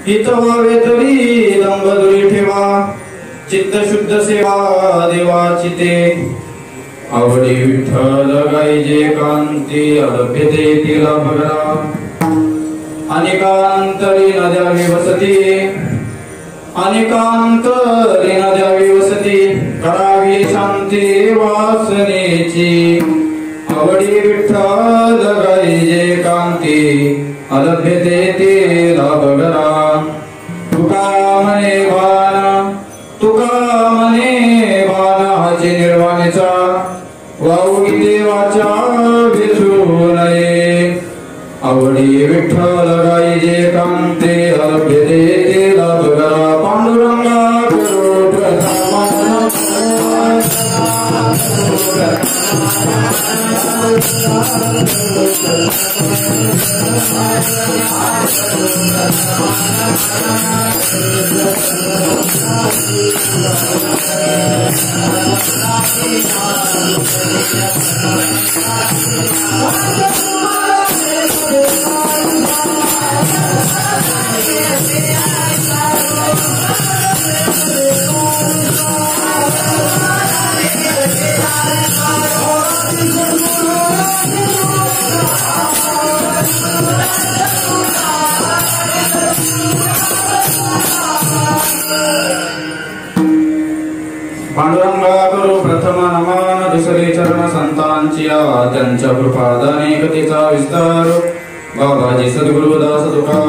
हितवावे तरी दंबदुरी ठेवा चित्त शुद्ध सेवा देवाची ते आवडी विठ्ठल गायजे कांती अडभ्यते तिला बघा अनेकांतरी न द्यावी वसती अनेकांतरी न द्यावी वसती करावी शांती वासनेची आवडी विठ्ठल गायजे कांती अडभ्यते तिला बघा तुका म्हणे भानाचे निर्वाणीचा वाऊगी देवाच्या विसरू नये आवडी विठ्ठल गायजे कांते अभ्यते तेला बघा पांडुरंगा करो प्रथमा पांडुरंगा करू प्रथम नमान दुसरे चरण संतांची त्यांच्या कृपादाने कथेचा विस्तार बाबाजी सद्गुरुदास तुका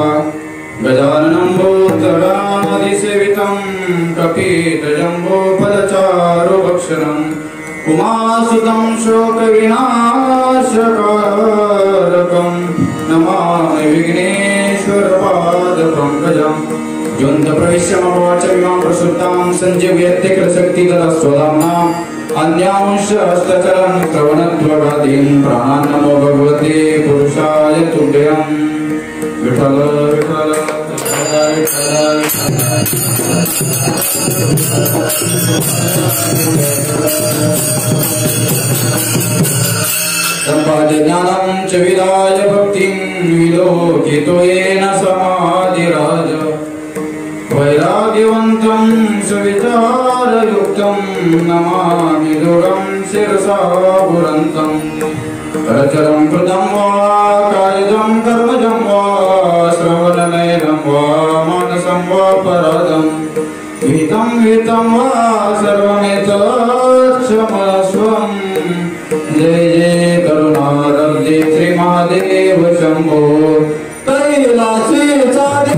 गजाननं भूतगणादि सेवितं कपीत जम्बो फलचारु भक्षणं उमासुतं शोक विनाशकारकं नमामि विघ्नेश्वर पाद पंकजं ज्वंत प्रविश्यमवाच विमां प्रसुप्तां संजीवयत्ते कृतशक्तिधर स्वधाम्ना अन्यांश हस्तचरण श्रवणत्वगादीन् प्राणान् नमो भगवते पुरुषाय तुभ्यं विठ्ठल विठ्ठल संपाद्य ज्ञानं च विदाय भक्तिं विलोकितो येन समाधिराज वैराग्यवन्तं सुविचारयुक्तं नमामि दुर्गं शिरसा पुरन्तं करचरं कृतं वा कायजं कर्मजं वा श्रवणनयनं वा मानसं वा परादं विहितं वा सर्वमेतत् क्षमस्वं जय जय करुणारब्धे श्रीमहादेव शंभो कैलासी चारे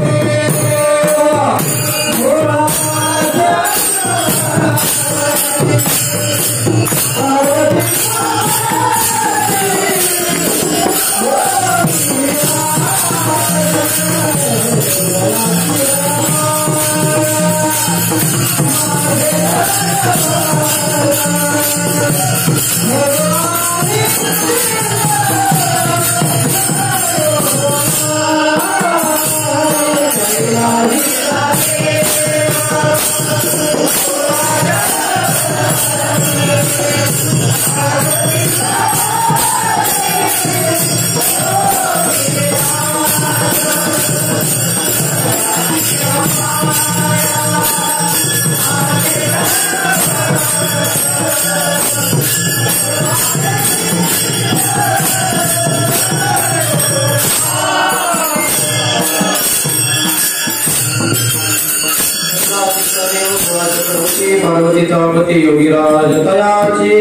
पार्वती तापती योगीराज तयाचे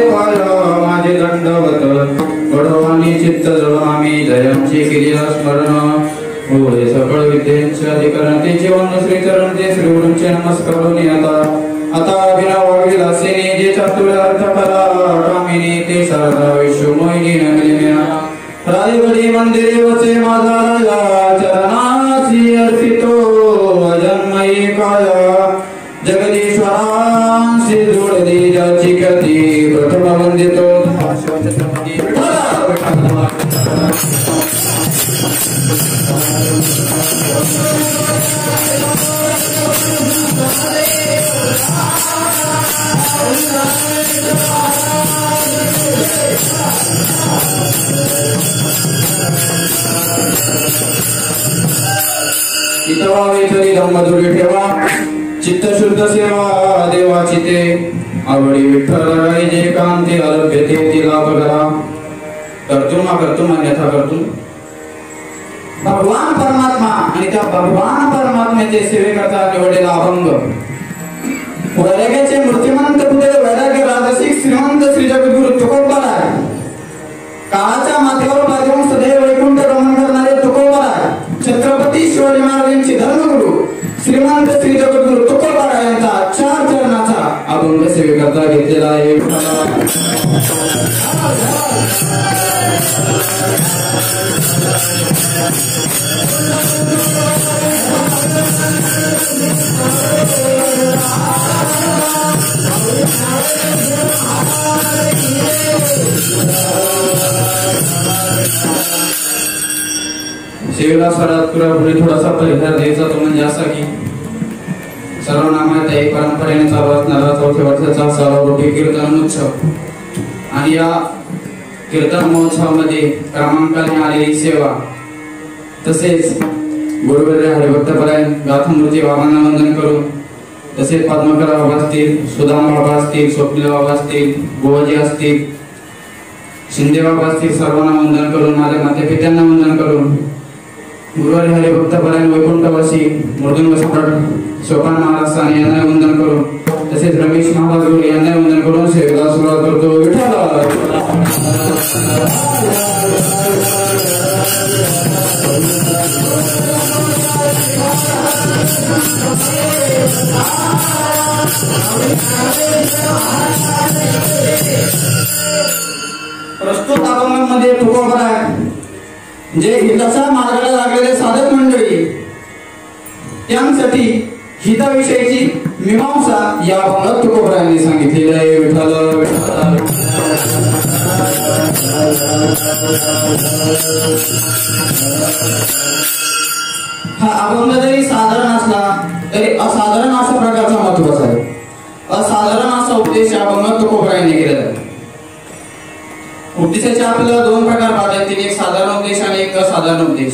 पाया माझे दंडवत वडवानी चित्त जळामी जयांची केलेला स्मरण होय सकळ विद्येचे अधिकरण ते जीवन श्री चरण ते श्री गुरूंचे नमस्कार आता अभिनव विलासिनी जे चातुर्य अर्थ कला कामिनी ते शारदा विश्वमोहिनी नगलिम्या रायगडी मंदिरे वचे माझा राजा चरणाची अर्पितो अजन्मयी काया जगदीश्वरांशी जोडली ज्याची ख्याती प्रथम वंदितो इतवा वेतरी धम्मदुरी ठेवा चित्त शुद्ध सेवा देवाची ते आवडी विठ्ठल जे कांती अलभ्यते तिला बघा कर्तुम अन्यथा कर्तुम भगवान परमात्मा आणि त्या भगवान परमात्म्याचे सेवेकरता निवडलेला अभंग वैराग्याचे मूर्तिमंत पुढे वैराग्य राजसिक श्रीमंत श्री जगद्गुरु तुकोबाराय काळाच्या माथ्यावर पाय देऊन सदैव वैकुंठ गमन करणारे तुकोबाराय छत्रपती शिवाजी महाराजांचे धर्मगुरु श्रीमंत श्री जगद्गुरु तुकोबाराय यांचा 4 चरणाचा अभंग सेवेकरता घेतलेला आहे. सेवेला स्वरात पुढे थोडासा परिहार द्यायचा तो म्हणजे असा की सर्वांना माहित आहे परंपरेने चालू असणारा 4थ्या वर्षाचा सालावरोटी कीर्तन महोत्सव आणि या कीर्तन महोत्सवामध्ये क्रमांकाने आलेली सेवा तसेच गुरुवर्य हरिभक्तपरायण गाथामूर्ती बाबांना वंदन करून तसेच पद्मकर बाबा असतील सुदाम बाबा असतील स्वप्नील बाबा असतील गोवाजी असतील शिंदे बाबा असतील सर्वांना वंदन करून माझ्या मातेपित्यांना वंदन करून गुरुवारी हरिभक्तपरायण वैकुंठवासी मृदुंग सम्राट सोपान महाराज यांना वंदन करून तसेच रमेश महाराज गुरु यांना वंदन करून सेवेला सुरुवात करतो. विठ्ठल प्रस्तुत अभंगामध्ये तुकोबाराय जे हिताच्या मार्गाला लागलेले साधक मंडळी त्यांसाठी हिताविषयीची मीमांसा या अभंगात तुकोबारायांनी सांगितलेली आहे. विठ्ठल हा अभंग जरी साधारण असला तरी असाधारण अशा प्रकारचा महत्त्वाचा आहे. असाधारण असा उपदेश या अभंगात तुकोबारायांनी केलेला आहे. उपदेशाचे आपल्याला 2 प्रकार पाहतात, एक साधारण उपदेश आणि एक असाधारण उपदेश.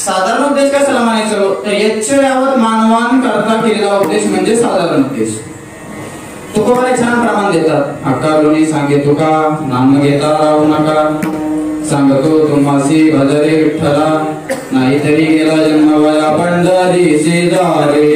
साधारण उपदेश कशाला म्हणायचं तर यच्च यावत मानवान करता केलेला उपदेश म्हणजे साधारण उपदेश. तुकोबाराय छान प्रमाण देतात. अक्कालोनी सांगे तुका नाम घेता राहू नका सांगतो तुम्हासी भजरे विठ्ठला नाहीतरी गेला जन्म वया पंढरी शेजारे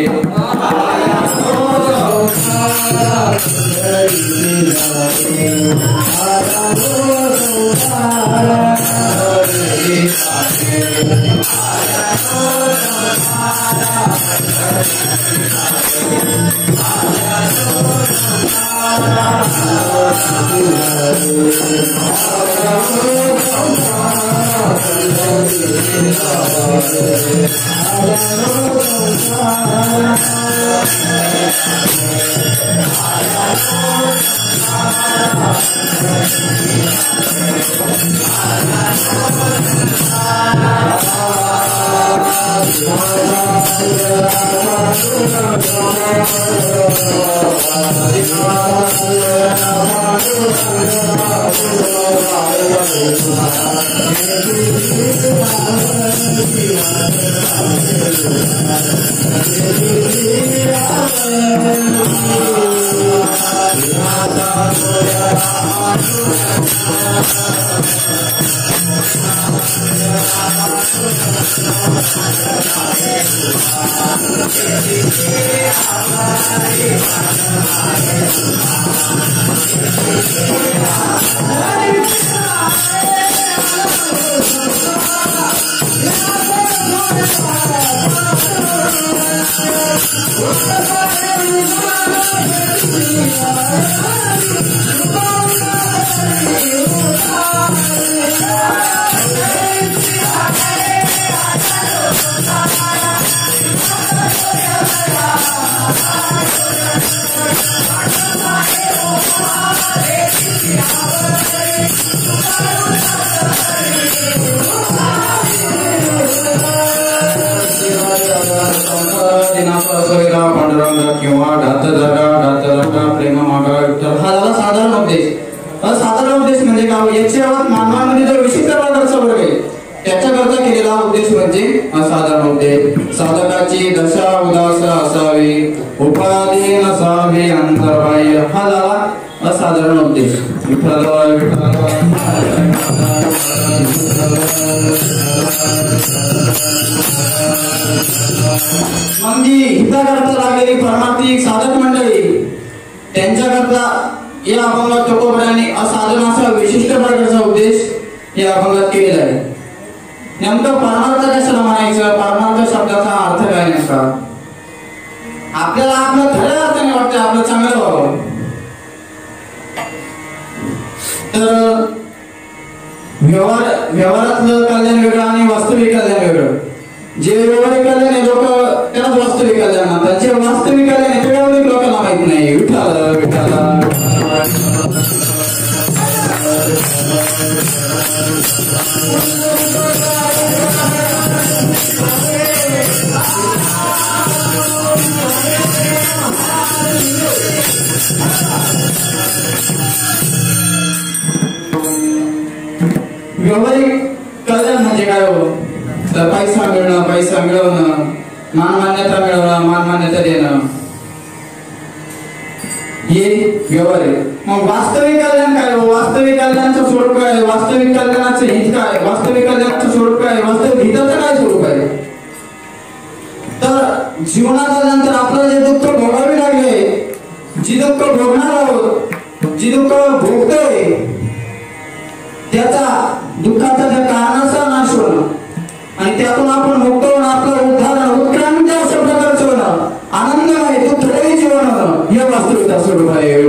त्याच्याकरता केलेला उद्देश म्हणजे असाधारण उद्देश. साधकाची दशा उदास असावी, उपाधी नसावी अंतर्बाह्य, हा झाला असाधारण उद्देश. विठ्ठल म्हणजे हिताकरता लागलेली परमार्थिक साधक मंडळी, त्यांच्याकरता या अभंगात तुकोबरायांनी असाधारण असा विशिष्ट प्रकारचा उद्देश या अभंगात केलेला आहे. नेमकं परमार्थ कशाला म्हणायचं, परमार्थ शब्दाचा अर्थ काय नेमका? आपल्याला आपल्या खऱ्या अर्थाने वाटतं आपलं चांगलं व्हावं, तर व्यवहारातलं कल्याण वेगळं आणि वास्तविक कल्याण वेगळं. जे व्यवहारिक कल्याण आहे लोक त्यालाच वास्तविक कल्याण म्हणतात, जे वास्तविक कल्याण आहे ते व्यवहारिक लोकांना माहित नाही. विठ्ठल विठ्ठल व्यावहारिक कल्याण म्हणजे काय हो? तर पैसा मिळणं, पैसा मिळवणं, मानमान्यता मिळवणं, मानमान्यता देणं, हे व्यवहारिक. मग वास्तविक कल्याण काय हो? वास्तविक कल्याणाचं स्वरूप काय? वास्तविक कल्याणाचं हित काय? वास्तविक कल्याणाचं स्वरूप काय? वास्तविक हिताचं काय स्वरूप आहे? तर जीवनात आल्यानंतर आपल्याला जे दुःख भोगावे लागले, जी दुःख भोगणार आहोत, जी दुःख भोगतोय, त्याचा दुःखाचा त्या कारणाचा नाश होणं आणि त्यातून आपण मुक्त होणं, आपलं उद्धार उत्क्रांती अशा प्रकारचं होणं, आनंदमय दुःखरहित जीवन होणं, हे वास्तविकता स्वरूप आहे.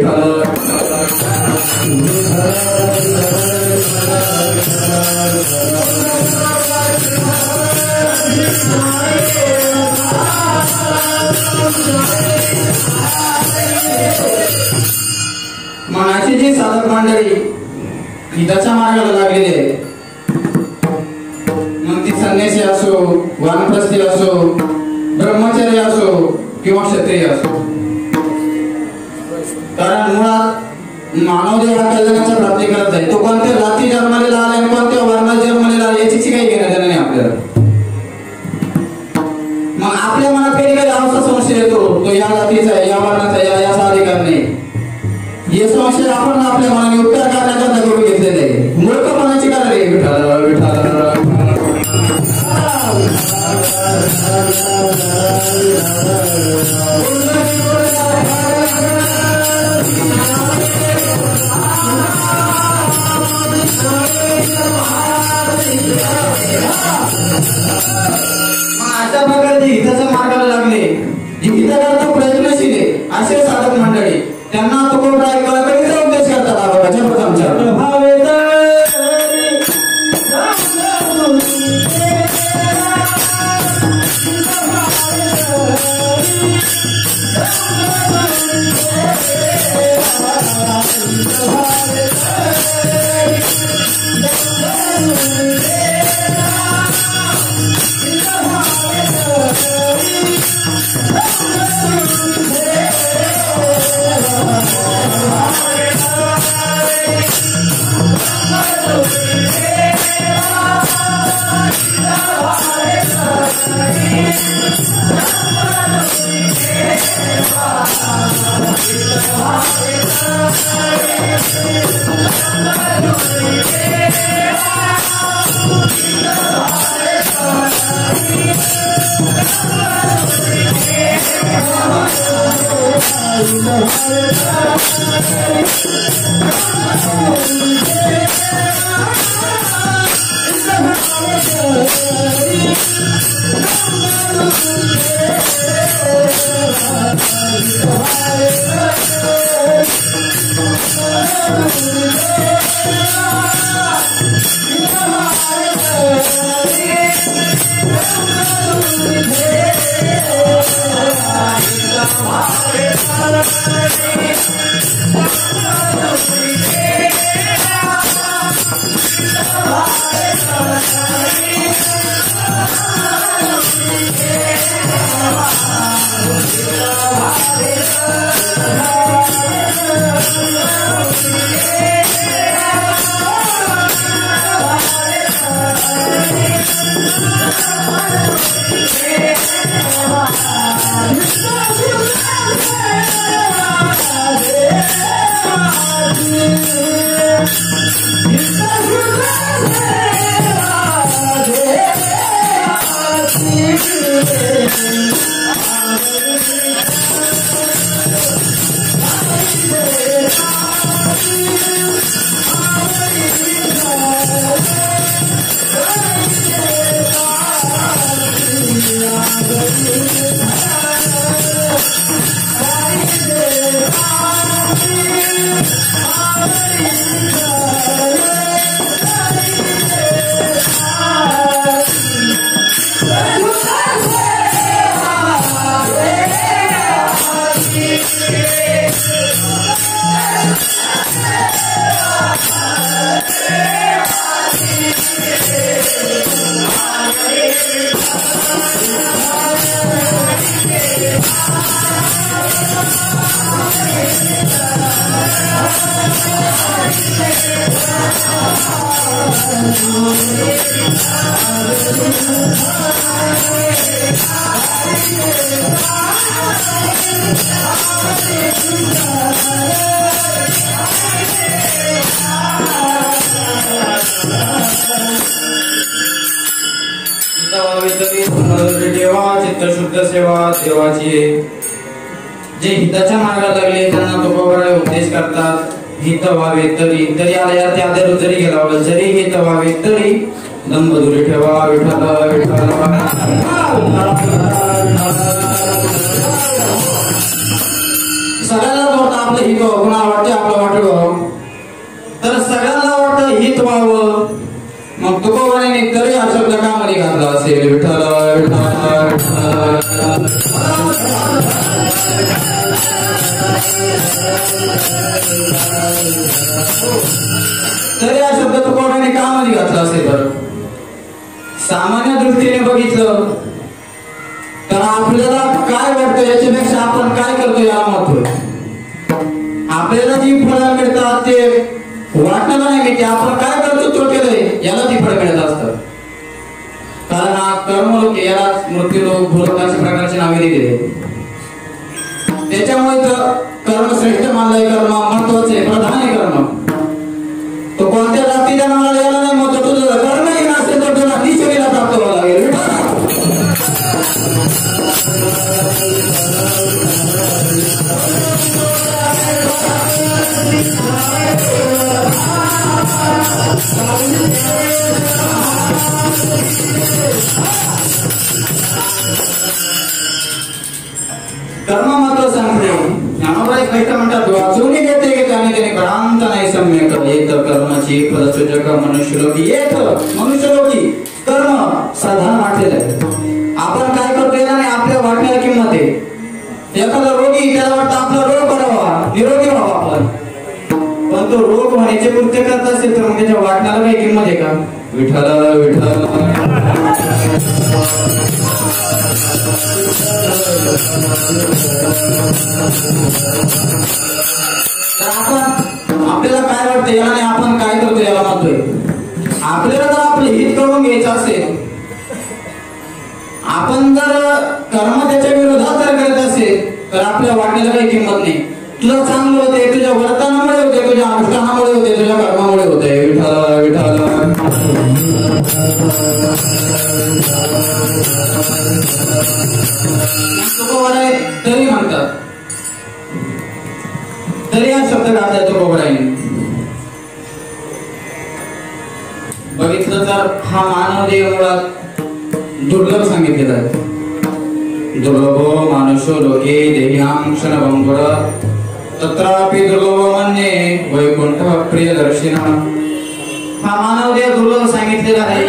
मग अशी जी साधक मंडळी हिताच्या मार्गाला लागलेली आहे, मग ती संन्यासी असो, वानप्रस्थी असो, ब्रह्मचारी असो किंवा क्षत्रिय असो, कारण मुळात मानव देह हा कल्याणाच्या प्राप्ती करत आहे. तो कोणत्या जाती जन्मलेला आला आणि कोणत्या वर्णात जन्मलेला आला याची काही घेणं देणं नाही आपल्याला. मग आपल्या मनात कधी काही असा संशय येतो, तो या जातीचा आहे, या वर्णाचा आहे, याचा अधिकार नाही, हे संशय आपण आपल्या मनाने उत्तर करण्याकरता करून घेतलेले आहे. मूर्खपणाची कारण आहे. विठ्ठल विठ्ठल अशा प्रकारचे हिताच्या मार्गाला लागले, जी हिताकरता प्रयत्नशील आहे असे साधक मंडळी, त्यांना तुकोबराय कळकळीचा उपदेश करतात. आबाच्या प्रथमच्या शुद्ध सेवा देवाची जे हिताच्या मार्गाला लागले त्यांना तुकोबराय उपदेश करतात. हित व्हावे तरी आल्या त्या जरी गेला जरी हित व्हावे तरी दंबदुरी ठेवा विठ्ठल विठ्ठल. सगळ्यांना वाटतं आपलं हित व्हावं, कुणाला वाटते आपलं वाटलं तर सगळ्यांना वाटतं हित व्हावं. मग तुकोबराने तरी हा शब्द कामध्ये घातला असेल विठ्ठल विठ्ठल विठ्ठल. तरी हा शब्द तुकोबराने कामध्ये घातला असेल. बरं सामान्य दृष्टीने बघितलं तर आपल्याला काय वाटतं याच्यापेक्षा आपण काय करतो याला महत्व. आपल्याला जी फळं मिळतात ते वाटलं नाही की आपण काय करतो तो केलंय याला ती फळ मिळत असतात. कारण हा कर्मलोक याला मृत्यूलोक भूलोक अशा प्रकारची नावे दिलेली. त्याच्यामुळे कर्म श्रेष्ठ मानलाय. कर्म महत्वाचे प्रधान आहे. कर्म तो कोणत्या जातीच्या नावाला याला नाही महत्व. तुझं कर्मही नसेल तर तुला निश्चयला प्राप्त व्हावं लागेल. कर्म महत्व सांगते. ज्ञानोबा एक कष्ट म्हणतात वाचून घेते की त्याने भ्रांत नाही सम्यक येत कर्माची फलसूचक मनुष्यलोकी येत. मनुष्यलोकी कर्म साधारण वाटलेलं आहे. आपण काय करतो याला नाही आपल्या वाटण्याला किंमत आहे. एखादा रोगी त्याला वाटतं आपला रोग बरा व्हावा निरोगी व्हावा आपण. पण तो रोग होण्याचे कृत्य करत असेल तर मग त्याच्या वाटण्याला काही किंमत आहे का. विठ्ठल विठ्ठल. आपल्याला काय वाटतं याला नाही आपण काय करतो याला म्हणतोय. आपल्याला जर आपलं हित करून घ्यायचं असेल आपण जर कर्म त्याच्या विरोधात जर करत असेल तर आपल्या वाटण्याला काही किंमत नाही. तुला चांगलं होते तुझ्या वर्तनामुळे होते तुझ्या अनुष्ठानामुळे होते तुझ्या कर्मामुळे होते. विठ्ठल विठ्ठल. तरी म्हणतात तरी हा शब्द घातलाय तुकोबराने. बघितलं तर हा मानव देह मुळात दुर्लभ सांगितलेला आहे. दुर्लभो मानुषो लोके देहां क्षणभंगुर तत्रापि दुर्लभ मन्ये वैकुंठ प्रियदर्शिना. हा मानव देह दुर्लभ सांगितलेला आहे.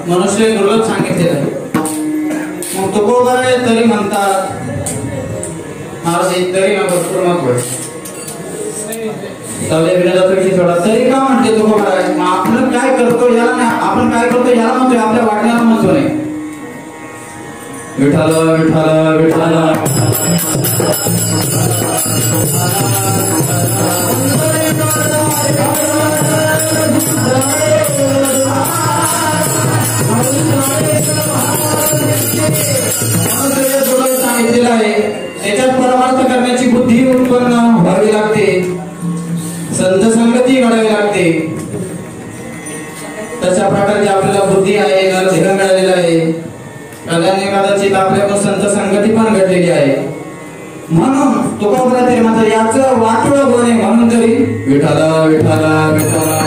मनुष्य दुर्लभ सांगितलेलं आहे. मग तुकोबाराय तरी म्हणतात महाराज तरी ना भरपूर महत्व आहे. थोडा तरी का म्हणते तुकोबाराय? आपण काय करतो याला नाही, आपण काय करतो याला म्हणतोय, आपल्या वाटण्याला म्हणतो नाही. विठाल विठाल विठाल सांगितलेलं आहे. त्याच्यात परमार्थ करण्याची बुद्धी उत्पन्न व्हावी लागते, संत संगती घडावी लागते. तशा प्रकारची आपल्याला बुद्धी आहे, धैर्य मिळालेलं आहे. कदाचित आपल्याकडून संत संगती पण घडलेली आहे. म्हणून तुकोबरा तरी मात्र याचं वाटोळं होऊ नये म्हणून तरी विठाला विठाला विठाला.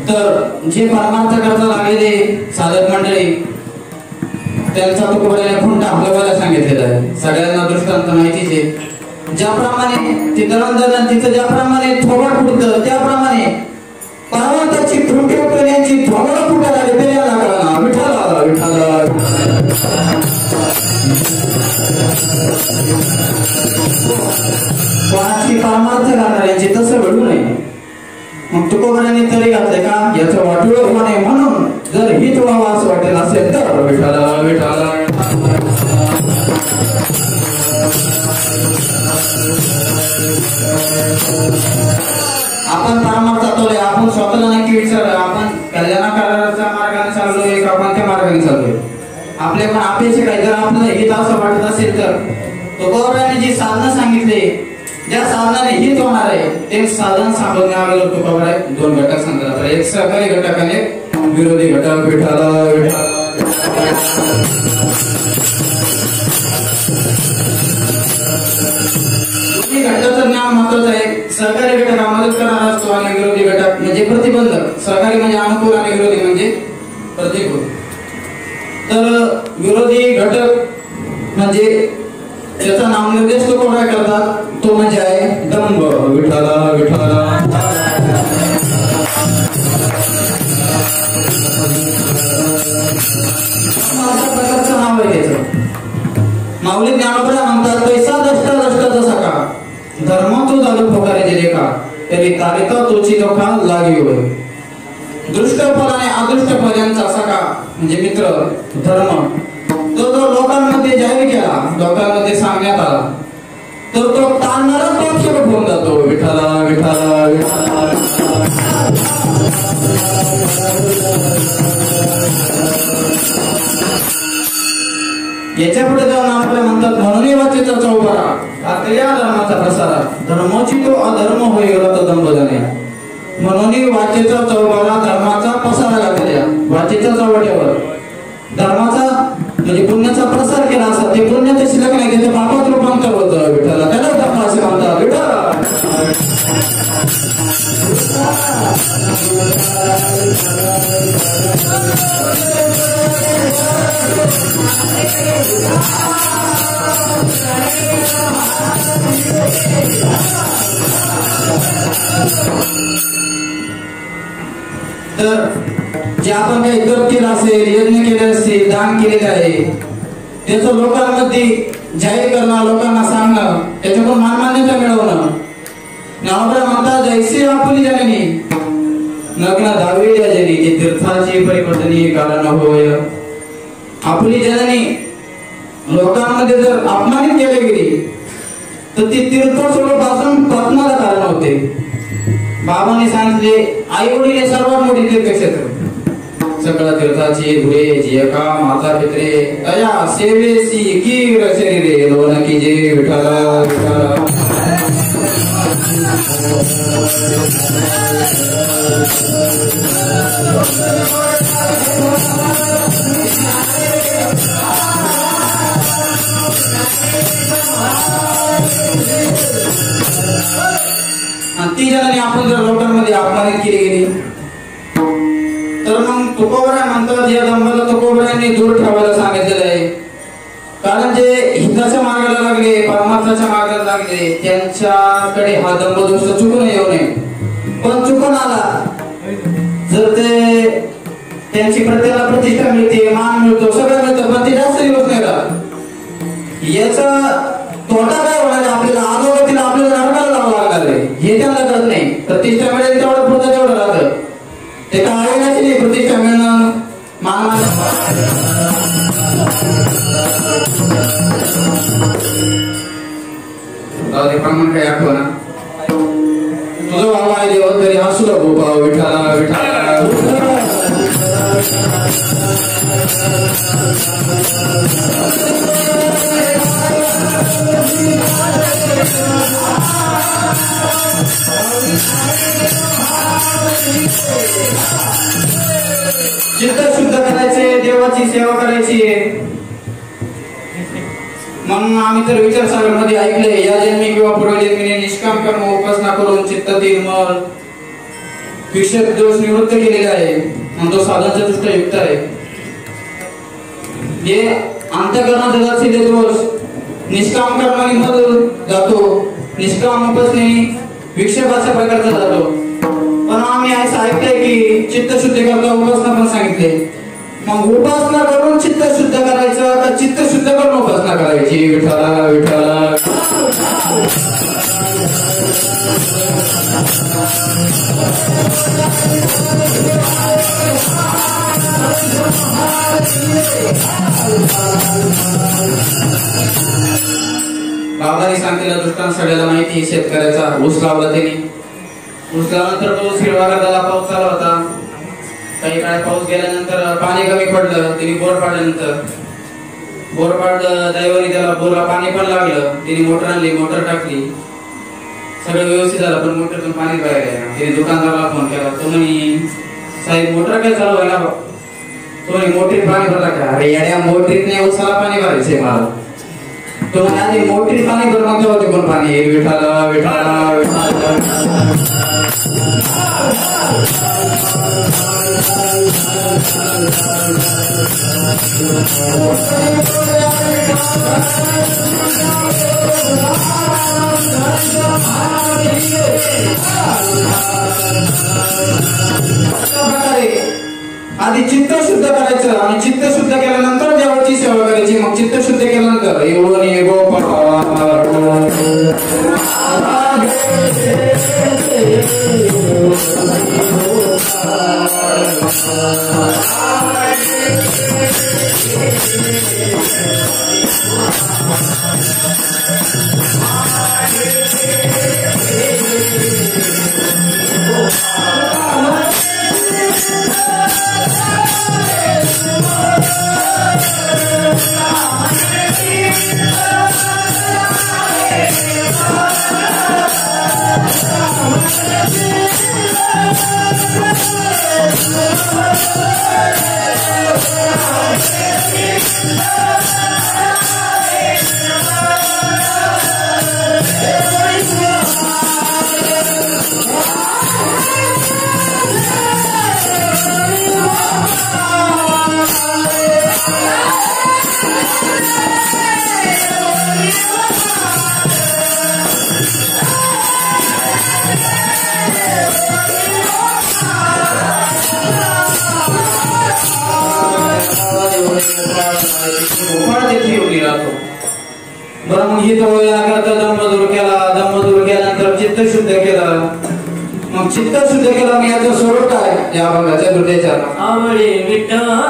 तर जे परमार्थ करता लागलेले साधक मंडळी त्यांचा तुकोबराने खुंटा हलवायला सांगितलेला आहे. सगळ्यांना दृष्टांत माहितीच आहे. ज्याप्रमाणे ती दळणदळण तिचं ज्याप्रमाणे थोबड फुटतं त्याप्रमाणे परमार्थाची खुंटी करण्याची थोबड फुटायला ते याला कळना. विठाला विठाला कोणाची परमार्थ करणाऱ्यांची तसं घडू नये. मग तुकोबराने तरी घातले का याचं वाटोळं होऊ नये म्हणून जर हित व्हावं असं वाटेल असेल तर विठाला विठाला. आपण परमार्थातोय, आपण स्वतःला नक्की विचार, आपण कल्याणाच्या मार्गाने चाललोय का कोणत्या मार्गाने चाललोय? आपले पण अपेक्षा काय? जर आपल्याला हित असं वाटत असेल तर तुकोबराने जी साधनं सांगितले, ज्या साधनाने हित होणार आहे ते साधन सांगण्यावर तुकोबराय दोन घटक सांगतात. एक सहकारी घटक आणि एक विरोधी घटक. विठाला विठाला घटकाचं ज्ञान महत्वाचं आहे. सहकारी घटक हा मदत करणारा असतो आणि विरोधी घटक म्हणजे प्रतिबंधक. सहकारी म्हणजे अनुकूल आणि विरोधी म्हणजे प्रतिकूल. तर विरोधी घटक म्हणजे त्याचा नामनिर्देश तो कोण करतात, तो म्हणजे आहे दंभ. विठाला विठाला प्रकारचं नाव आहे त्याचं. माऊली ज्ञानोबा म्हणतात पैसा दष्टा दष्टाचा सखा धर्म तो झालो फोकारे दिले का तरी तारिका तोची लोका लागी होय. दृष्ट फल आणि अदृष्ट फल यांचा सखा म्हणजे मित्र धर्म तो जो लोकांमध्ये जाहीर केला, लोकांमध्ये सांगण्यात आला तर तो ताणणारा पक्ष होऊन जातो. विठाला विठाला विठाला. याच्या पुढे जाऊन आपल्याला म्हणतात म्हणून वाचेचा चौबारा आता या धर्माचा प्रसारा धर्माची तो अधर्म होईल तो दंभ जाणे. म्हणून वाचेचा चौबारा धर्माचा पसारा घातल्या. वाचेच्या चौबाट्यावर धर्माचा म्हणजे पुण्याचा प्रसार केला असता ते पुण्य ते शिल्लक नाही, त्याच्या पापात रूपांतर होतं. विठाला त्याला धर्म असे म्हणतात. विठाला तर जे आपण काही जप केलं असेल, यज्ञ केले असेल, दान केलेले आहे त्याचं लोकांमध्ये जाहीर करणं, लोकांना सांगणं, त्याच्याकडून मानमान्यता मिळवणं. नावरा म्हणतात जैसे आपली जननी नग्न धावी जनी की तीर्थाची परिवर्तनी कारण होय. आपली जननी लोकांमध्ये जर अपमानित केली गेली तर ती तीर्थ सोडून पतनाला कारण होते. बाबांनी सांगितले आई वडील हे सर्वात मोठी तीर्थक्षेत्र. सकळ तीर्थाची धुळे जियका माता पित्रे तया सेवेसी कीर शरीरे लोन की जे. विठाला विठाला ती जणांनी आपण जर लोकांमध्ये अपमानित केली गेली तर मग तुकोबरा म्हणतात या दंभाला तुकोबरांनी दूर ठेवायला सांगितलेलं आहे. कारण जे हिताच्या मार्गाला लागले, परमार्थाच्या मार्गाला लागले, त्यांच्याकडे हा दंभदोष चुकून येऊ नये. पण चुकून आला जर ते त्यांची प्रत्येकाला प्रतिष्ठा मिळते, मान मिळतो, सगळं मिळतं, पण ते जास्त दिवस नाही राहत. याचा तोटा काय होणार? आपल्याला अधोगतीला, आपल्याला नरकाला जावं लागणार आहे. हे त्यांना कळत नाही. प्रतिष्ठा मिळेल तेवढं पुढचं तेवढं राहतं. ते काय आहे नाही प्रतिष्ठा मिळणं, मान प्रमाण काही आठवण ना तुझं भाव आहे देव तरी असू नको भाव विठाला विठाला. चित्त शुद्ध करायचे, देवाची सेवा करायची. म्हणून आम्ही तर विचार सागरमध्ये ऐकले, या जन्मी किंवा पूर्वजन्मीने निष्काम कर्म उपासना करून चित्तातील मल विषय दोष निवृत्त केलेले आहे. आणि तो साधनच्या दृष्ट्या युक्त आहे. जे अंतःकरणात दर्शित दोष निष्काम कर्माने मधून जातो, निष्काम उपासनेने विक्षेपाच्या प्रकारचा जातो. पण आम्ही असं ऐकलंय की चित्त शुद्ध करता उपासना पण सांगितले. मग उपासना करून चित्त शुद्ध करायचं का चित्त शुद्ध करून उपासना करायची? विठाला विठाला. बाबांनी सांगितलेला दृष्टांत सगळ्याला माहिती. शेतकऱ्याचा ऊस लावला त्यांनी. ऊस लावल्यानंतर तो हिरवागार झाला, पाऊस चालू होता. काही काळ पाऊस गेल्यानंतर पाणी कमी पडलं. तिने बोर पाडल्यानंतर बोर पाडलं, दैवाने त्याला बोरला पाणी पण लागलं. तिने मोटर आणली, मोटर टाकली, सगळं व्यवस्थित झालं. पण मोटरतून पाणी बाहेर गेलं. तिने दुकानदाराला फोन केला. तो म्हणे साहेब मोटर काय चालू व्हायला? तो म्हणे मोटरीत पाणी भरला का? अरे येड्या, मोटरीत नाही, उसाला पाणी भरायचंय मला. तो म्हणे आधी मोटरीत पाणी भर, मग तेव्हा ते पण पाणी. विठाला विठाला विठाला. आधी चित्त शुद्ध करायचं आणि चित्त शुद्ध केल्यानंतर देवाची सेवा करायची. मग चित्त शुद्ध केल्यानंतर एवढं गोपाळ दंभदूर केल्यानंतर चित्त शुद्ध केलं. मग चित्त शुद्ध केलं मग याचं स्वरूप काय? या भागाच्या दुर्देच्या आवळे विठ्ठला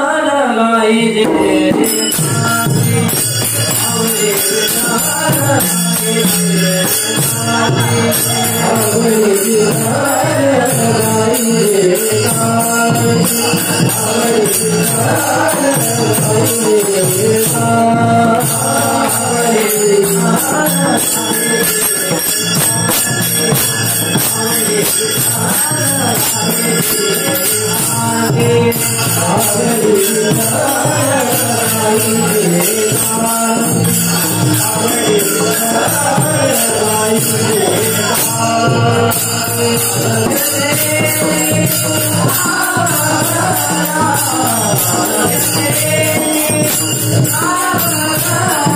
Ah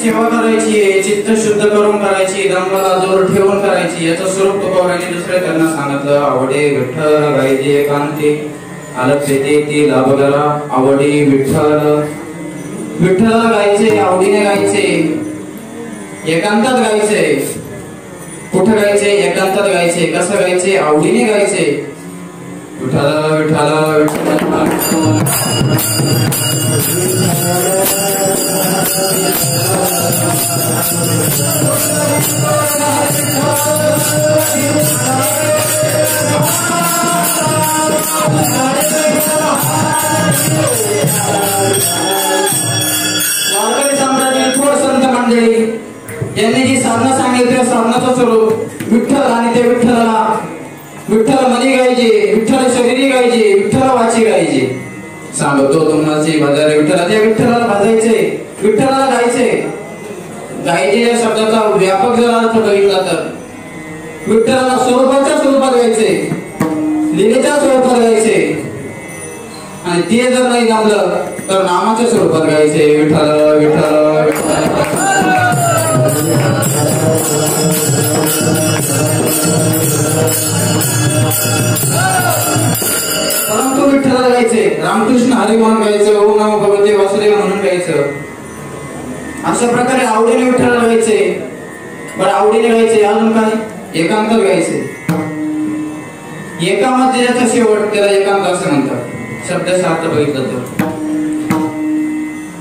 सेवा करायची, चित्त शुद्ध करून करायची, दंगला जोर ठेवून करायची. याचं स्वरूप तुकोबांनी दुसरे त्यांना सांगितलं. आवडे विठ्ठल गायचे एकांती आलं तेथे ती लाभ करा. आवडी विठ्ठल, विठ्ठलाला गायचे, आवडीने गायचे, एकांतात गायचे. कुठं गायचे? एकांतात गायचे. कसं गायचे? आवडीने गायचे. विठ्ठल विठ्ठल विठ्ठल. वारकरी संप्रदायातील थोर संत मंडळी यांनी जी साधना सांगितली त्या साधनाचं स्वरूप विठ्ठल आणि ते विठ्ठलाला विठ्ठल मनी गायचे, विठ्ठल शरीरी गायचे, विठ्ठल वाची गायचे. सांगतो तुम्हाला बाजारे विठ्ठला त्या विठ्ठलाला भाजायचे, विठ्ठलाला गायचे. गायचे या शब्दाचा व्यापक जर अर्थ बघितला तर विठ्ठलाला स्वरूपाच्या स्वरूपात गायचे, लीलेच्या स्वरूपात गायचे. आणि ते जर नाही जमलं तर नामाच्या स्वरूपात गायचे. विठ्ठल विठ्ठल विठ्ठल. परंतु विठ्ठलाला गायचे, रामकृष्ण हरी म्हणून गायचं, ओम नमो भगवते वासुदेव म्हणून गायचं. अशा प्रकारे आवडीने विठ्ठलाला गायचे. बरं आवडीने गायचे, अजून काय? एकांतात गायचे. एकामध्ये ज्याचा शेवट त्याला एकांत असे म्हणतात. शब्दाचा अर्थ बघितलं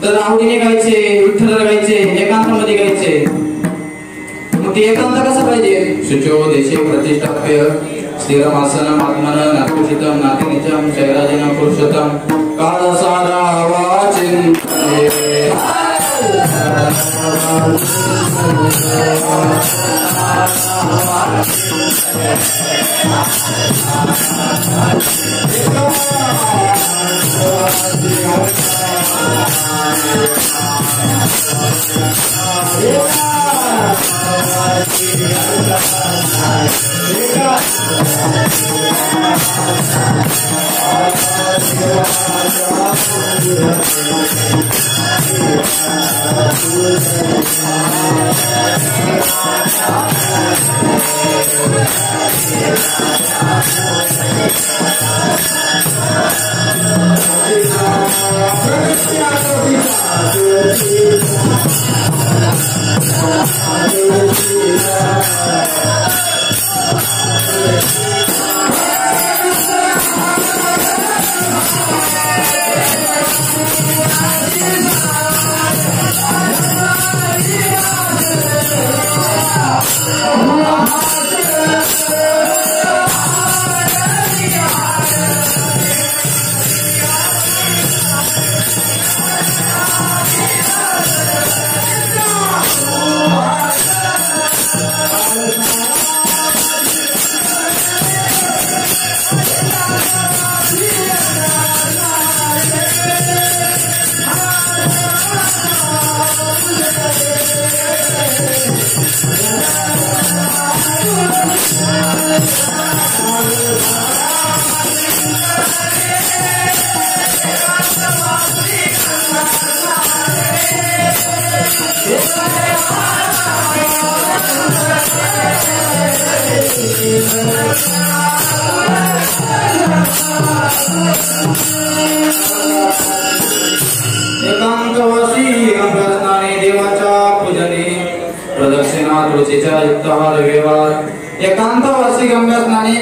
तर आवडीने गायचे, विठ्ठलाला गायचे, एकांतामध्ये गायचे. मग ते एकांत कसं पाहिजे? शुचो देशे प्रतिष्ठाप्य स्थिरमासनम आत्मनं नाकुचितम नातिनिचम शैराजिनं पुरुषोत्तम काळसारा वाचिन्ते. एकांतवासी गंगास्नाने देवाच्या पूजने प्रदक्षिणा तुळशीच्या युक्तहार व्यवहार एकांतवासी गंगास्नाने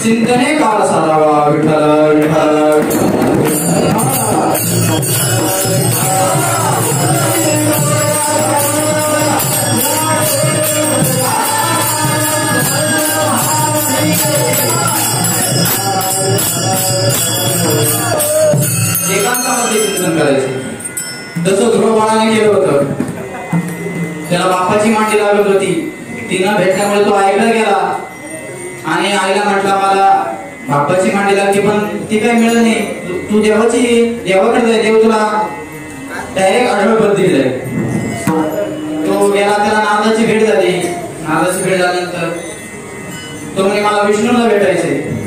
चिंतने काळ सारावा विठ्ठल विठ्ठल एकांतामध्ये चिंतन करायचे. तसं ध्रुव बाळाने केलं होतं. त्याला बापाची मांडी लागत होती. तिनं भेटल्यामुळे तो आईकडे गेला आणि आईला म्हटला मला बापाची मांडी लागली पण ती काही मिळत नाही. तू देवाकडे जाय, देव तुला डायरेक्ट आढळ पद्धती दिली. तो गेला, त्याला नारदाची भेट झाली. नारदाची भेट झाल्यानंतर तो म्हणे मला विष्णूला भेटायचंय.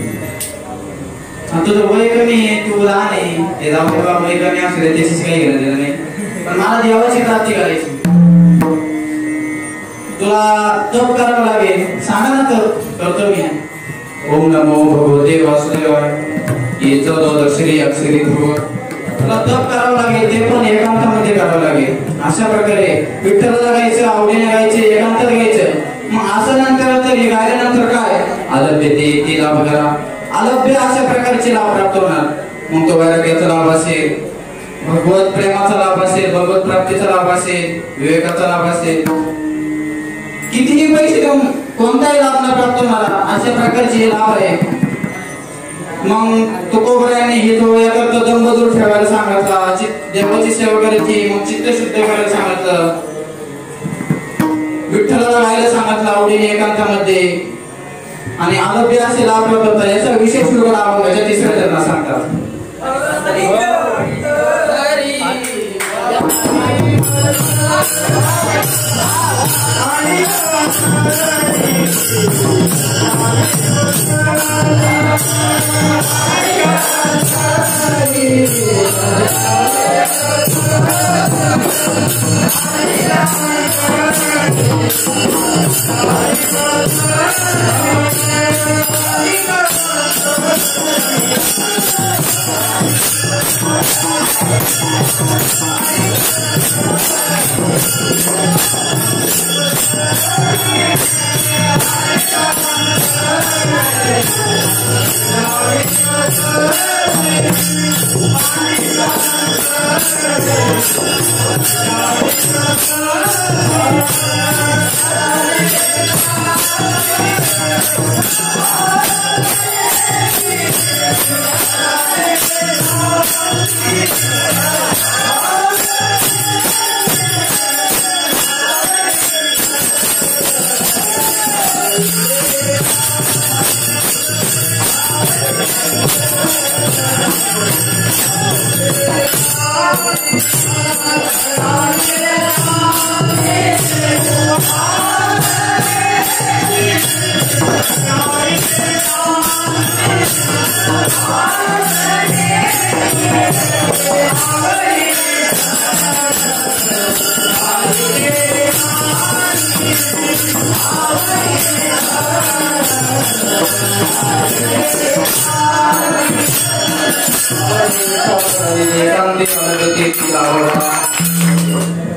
तुझं वय कमी आहे, तू लहान आहे, ते जाऊ तेव्हा वय कमी असू दे, त्याशीच काही घेणं देणं नाही, पण मला देवाची प्राप्ती करायची. तुला तप करावं लागेल, सांगा ना तर करतो मी. ओम नमो भगवते वासुदेवाय. हे 14 अक्षरी अक्षरी ध्रुव. तुला तप करावं लागेल, ते पण एकांतामध्ये करावं लागेल. अशा प्रकारे विठ्ठलाला गायचं, आवडीने गायचे, एकांतात गायचं. मग असं नंतर तरी गायल्यानंतर काय आलभ्य ते लाभ करा. अलभ्य अशा प्रकारचे लाभ प्राप्त होणार. मग तो वैराग्याचा लाभ असेल, भगवत प्रेमाचा लाभ असेल, भगवत प्राप्तीचा लाभ असेल, विवेकाचा लाभ असेल. कितीही पैसे देऊन कोणताही लाभ न प्राप्त होणार अशा प्रकारचे लाभ आहे. मग तुकोबरायाने हे जो याकरता दंबदूर ठेवायला सांगितला, देवाची सेवा करायची, मग चित्त शुद्ध करायला सांगितलं, विठ्ठलाला गायला सांगितलं आवडीने एकांतामध्ये. आणि अलभ्य असे लाभ प्राप्त होतात. याचा विशेष उल्लेख अभंगाच्या 3ऱ्या चरणात सांगतात.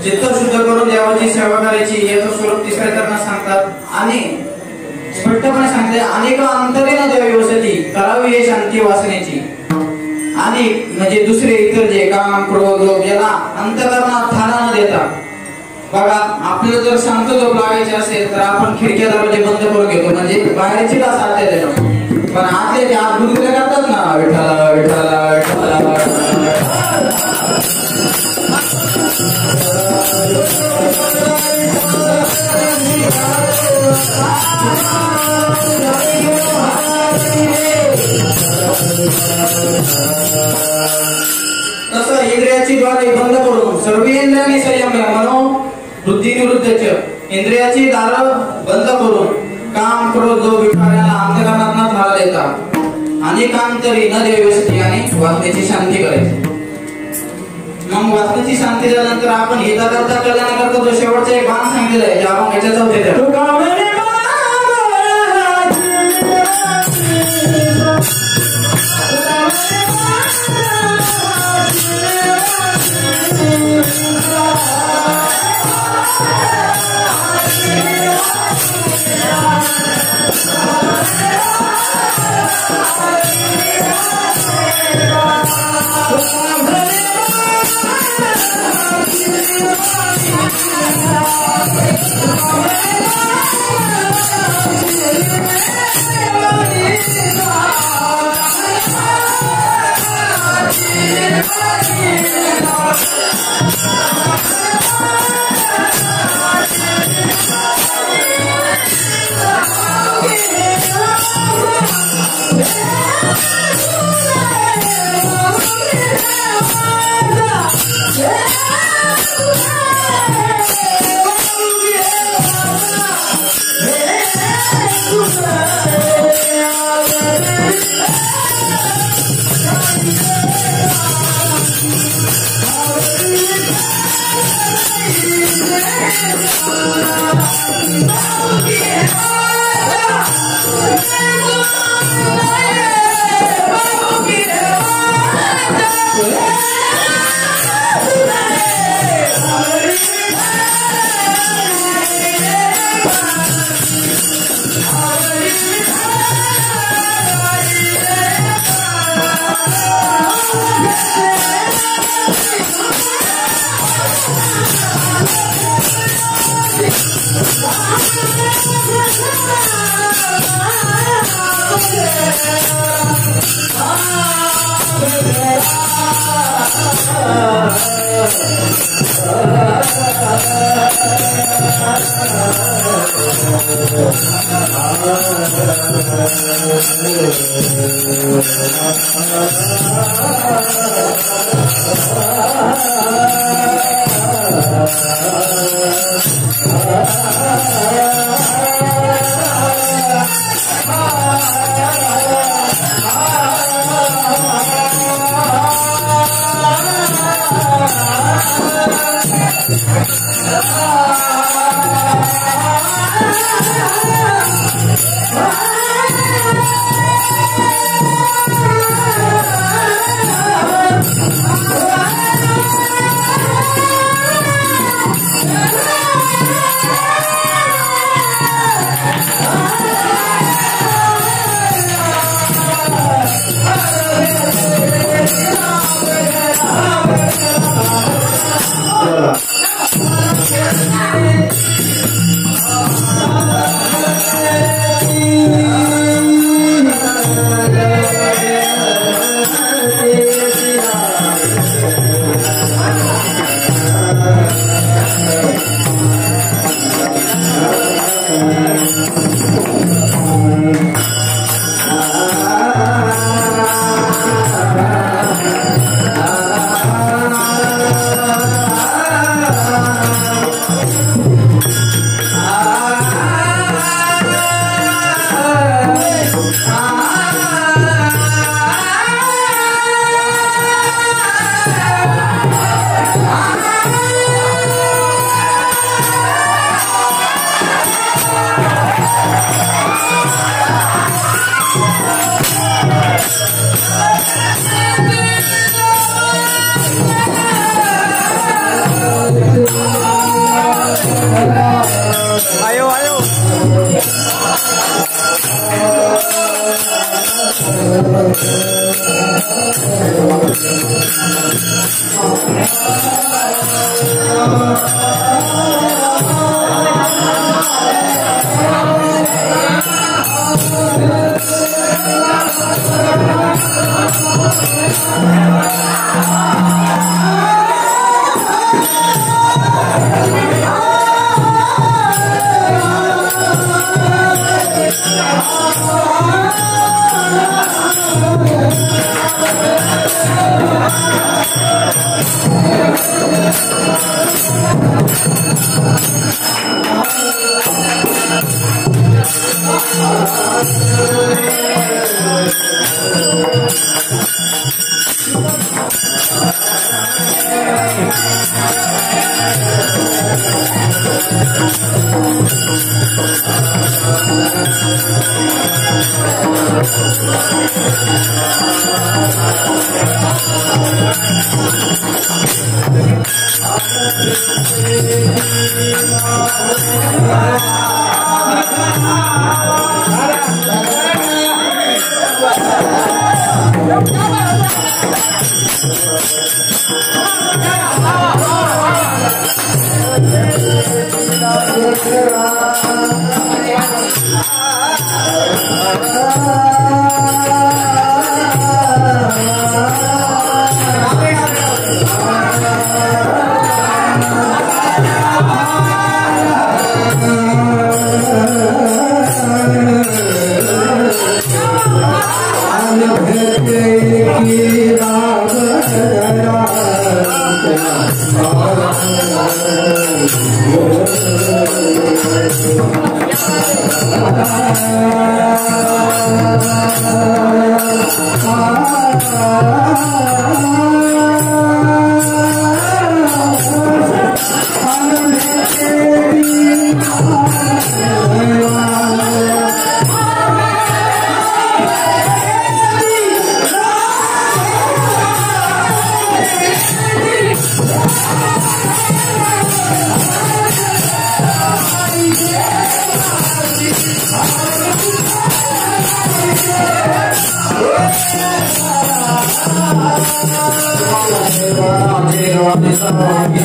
चित्त शुद्ध करून देवाची सेवा करायची याचं स्वरूप 3ऱ्या चरणात सांगतात. आणि स्पष्टपणे सांगते अनेक अंतरेनं देवी वसती करावी हे शांती वासनेची. आणि म्हणजे दुसरे इतर जे काम क्रोध लोभ याला अंतकरणात थारा न देता. बघा आपल्याला जर शांत झोप लागायची असेल तर आपण खिडक्या दरवाजे बंद करून घेतो, म्हणजे बाहेरची लास आत देतो. पण आतले ते आत गुदगुल्या करतात ना, विठ्ठला विठ्ठला विठ्ठला. तसं इंद्रियाची द्वारे बंद करून सर्व इंद्रियांनी संयम मनो बुद्धी निवृत्तीचे इंद्रियाची दार बंद करून काम क्रोध लोभ विकारांना अंतकरणात न थारा देता अनेकांतरी न देवस्ती आणि वासनेची शांती करायची. मग वासनेची शांती झाल्यानंतर आपण हिता करता कल्याणाकरता जो शेवटचा एक बाण सांगितलेला आहे, ज्या आपण याच्यात होते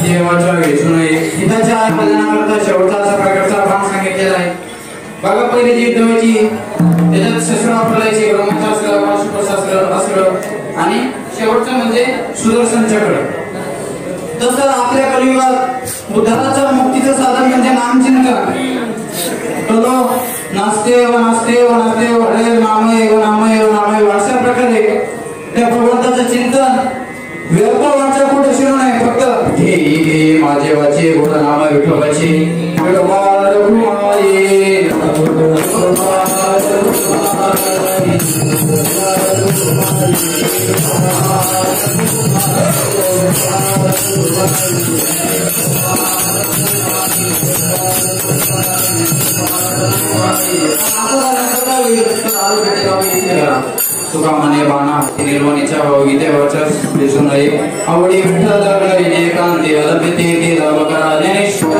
देवाच्या वेशून गीताच्या कल्याणाकरता शेवटचा असा प्रकारचा भाग सांगितलेला आहे. बघा पहिले जी युद्ध व्हायची त्याच्यात शस्त्र वापरायची, ब्रह्मशास्त्र, पाशुपशास्त्र, अस्त्र आणि शेवटचं म्हणजे सुदर्शन चक्र. तसं आपल्या कलियुगात उद्धाराचं मुक्तीचं साधन म्हणजे नामचिंतन. तो नास्तेव नास्तेव नास्तेव हरे नामय नामय नामय अशा प्रकारे त्या भगवंताचं चिंतन व्यर्थ वाचा कुठे शिरू नाही. फक्त हे माझे वाचे गोड नाम विठोबाचे तुका मने बाणा निर्वाणीच्या भावगीतेवरच्या दिसून आहे. आवडी विठ्ठल एकांती अलभ्यते ते लाभ करा ज्ञानेश्वर